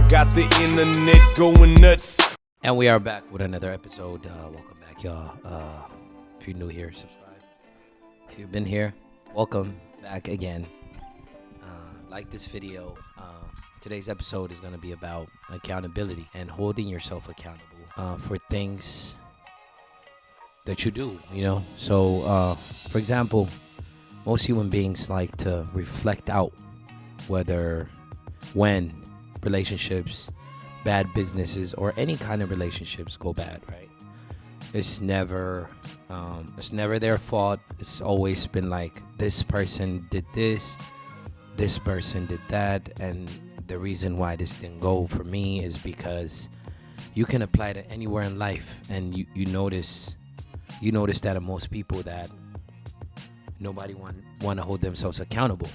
Got the internet going nuts. And we are back with another episode. Welcome back, y'all. If you're new here, subscribe. If you've been here, welcome back again. Like this video. Today's episode is going to be about accountability and holding yourself accountable for things that you do, you know. So, for example, most human beings like to reflect out when relationships, bad businesses, or any kind of relationships go bad, right? It's never their fault. It's always been like, this person did this person did that, and the reason why this didn't go for me is because you can apply it anywhere in life, and you notice that in most people that nobody want to hold themselves accountable,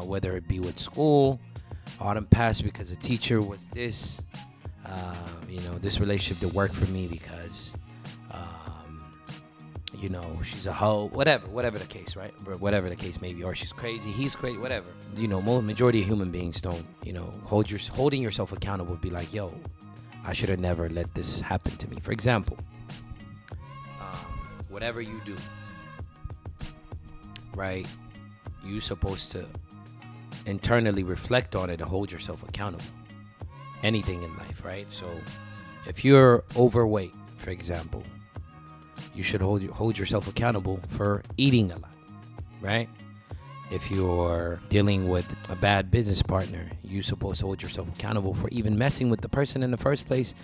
whether it be with school, autumn passed because the teacher was this, this relationship didn't work for me because she's a hoe, whatever the case, right? Whatever the case may be, or she's crazy, he's crazy, whatever. Majority of human beings don't, holding yourself accountable, be like, yo, I should have never let this happen to me. For example, whatever you do, right, you're supposed to internally reflect on it and hold yourself accountable. Anything in life, right? So if you're overweight, for example, you should hold yourself accountable for eating a lot, right? If you're dealing with a bad business partner, you're supposed to hold yourself accountable for even messing with the person in the first place,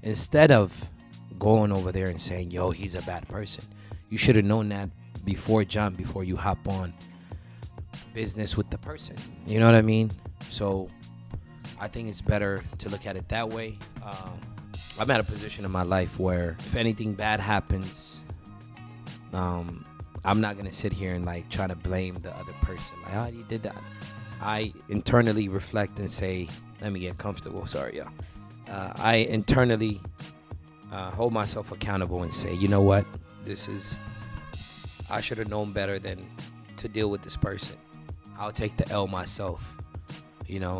instead of going over there and saying, yo, he's a bad person. You should have known that before you hop on business with the person. You know what I mean? So I think it's better to look at it that way. I'm at a position in my life where if anything bad happens, I'm not gonna sit here and like try to blame the other person. Like, oh, you did that. I internally reflect and say, let me get comfortable. Sorry, y'all. I internally hold myself accountable and say, you know what? I should have known better than to deal with this person. I'll take the L myself.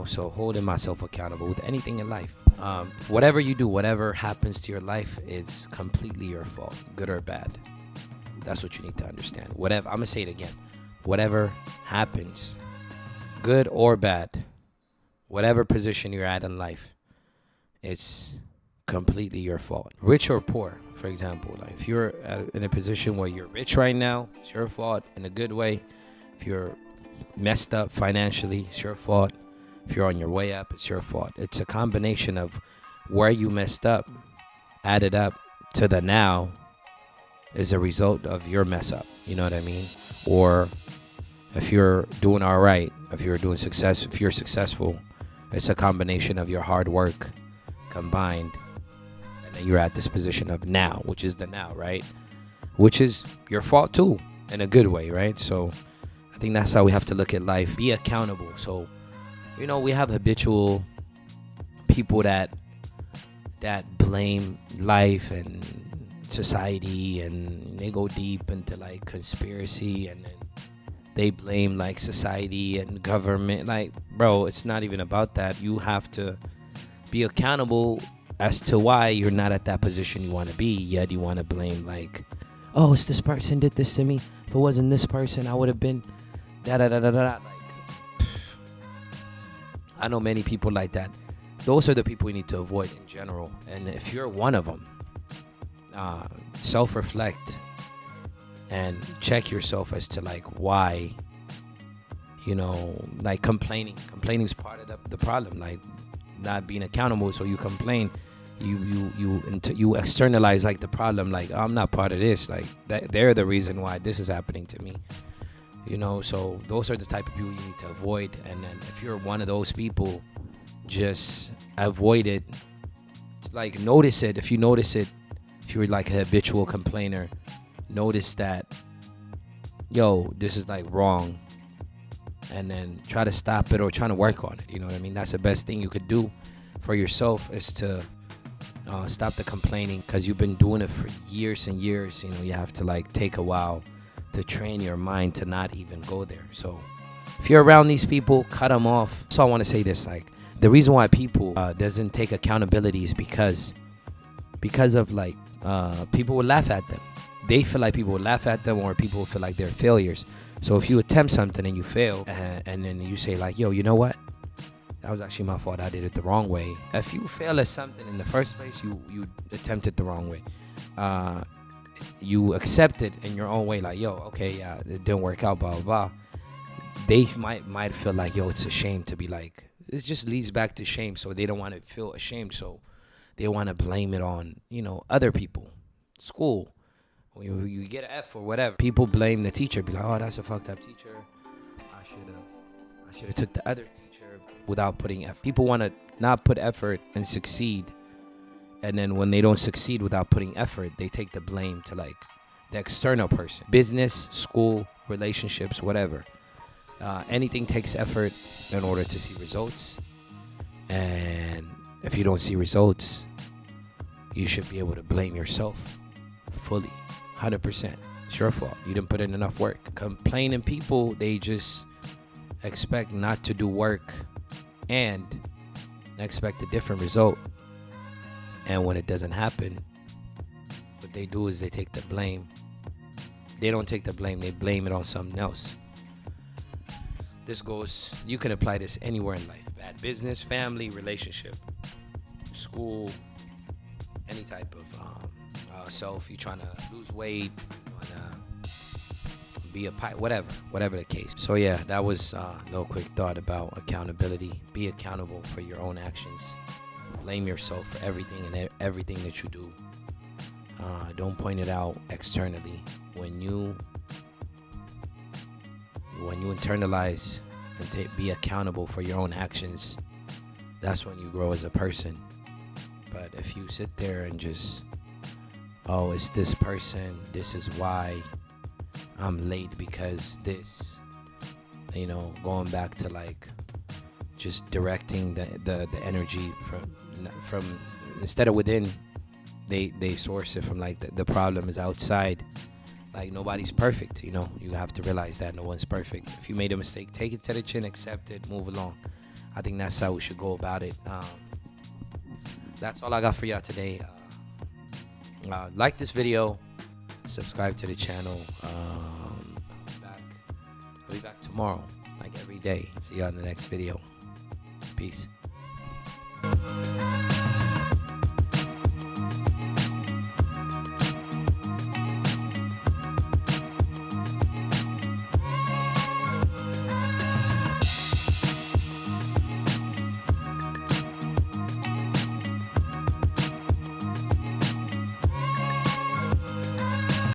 So holding myself accountable with anything in life. Whatever you do, whatever happens to your life, is completely your fault, good or bad. That's what you need to understand. I'm going to say it again. Whatever happens, good or bad, whatever position you're at in life, it's completely your fault. Rich or poor, for example. Like if you're in a position where you're rich right now, it's your fault in a good way. If you're messed up financially, it's your fault. If you're on your way up, it's your fault. It's a combination of where you messed up, added up to the now, is a result of your mess up. You know what I mean? Or if you're doing all right, if you're successful, it's a combination of your hard work combined, and then you're at this position of now, which is the now, right? Which is your fault too, in a good way, right? So I think that's how we have to look at life. Be accountable. So, we have habitual people that blame life and society, and they go deep into like conspiracy, and then they blame like society and government. Like, bro, it's not even about that. You have to be accountable as to why you're not at that position you want to be, yet you want to blame like, oh, it's this person did this to me. If it wasn't this person, I would have been da-da-da-da-da. Like, I know many people like that. Those are the people we need to avoid in general. And if you're one of them, self-reflect and check yourself as to like why, like complaining is part of the problem. Like not being accountable, so you complain, you externalize like the problem, like, oh, I'm not part of this, like they're the reason why this is happening to me. So those are the type of people you need to avoid. And then if you're one of those people, just avoid it. Like, notice it. If you notice it, if you're like a habitual complainer, notice that, yo, this is like wrong, and then try to stop it or try to work on it. You know what I mean? That's the best thing you could do for yourself, is to stop the complaining, because you've been doing it for years and years. You have to like take a while to train your mind to not even go there. So if you're around these people, cut them off. So I want to say this, like, the reason why people doesn't take accountability is because of like people will laugh at them. They feel like people will laugh at them, or people feel like they're failures. So if you attempt something and you fail, and then you say like, yo, you know what? That was actually my fault. I did it the wrong way. If you fail at something in the first place, you attempted the wrong way. You accept it in your own way, like, yo, okay, yeah, it didn't work out, blah, blah, blah. They might feel like, yo, it's a shame to be like, it just leads back to shame. So they don't want to feel ashamed. So they want to blame it on, other people, school. When you get an F or whatever, people blame the teacher. Be like, oh, that's a fucked up teacher. I should have took the other teacher without putting effort. People want to not put effort and succeed. And then when they don't succeed without putting effort, they take the blame to like the external person. Business, school, relationships, whatever. Anything takes effort in order to see results. And if you don't see results, you should be able to blame yourself fully, 100%. It's your fault. You didn't put in enough work. Complaining people, they just expect not to do work and expect a different result. And when it doesn't happen, what they do is they take the blame. They don't take the blame. They blame it on something else. You can apply this anywhere in life. Bad business, family, relationship, school, any type of self. You're trying to lose weight, you want to be a pilot, whatever the case. So yeah, that was a little quick thought about accountability. Be accountable for your own actions. Blame yourself for everything and everything that you do. Don't point it out externally. When you internalize and be accountable for your own actions, that's when you grow as a person. But if you sit there and just, oh, it's this person, this is why I'm late because this, going back to like just directing the energy from instead of within, they source it from like the problem is outside. Like nobody's perfect, you have to realize that no one's perfect. If you made a mistake, take it to the chin, accept it, move along. I think that's how we should go about it. That's all I got for y'all today. Like this video, subscribe to the channel. I'll be back tomorrow, like every day. See y'all in the next video. Peace.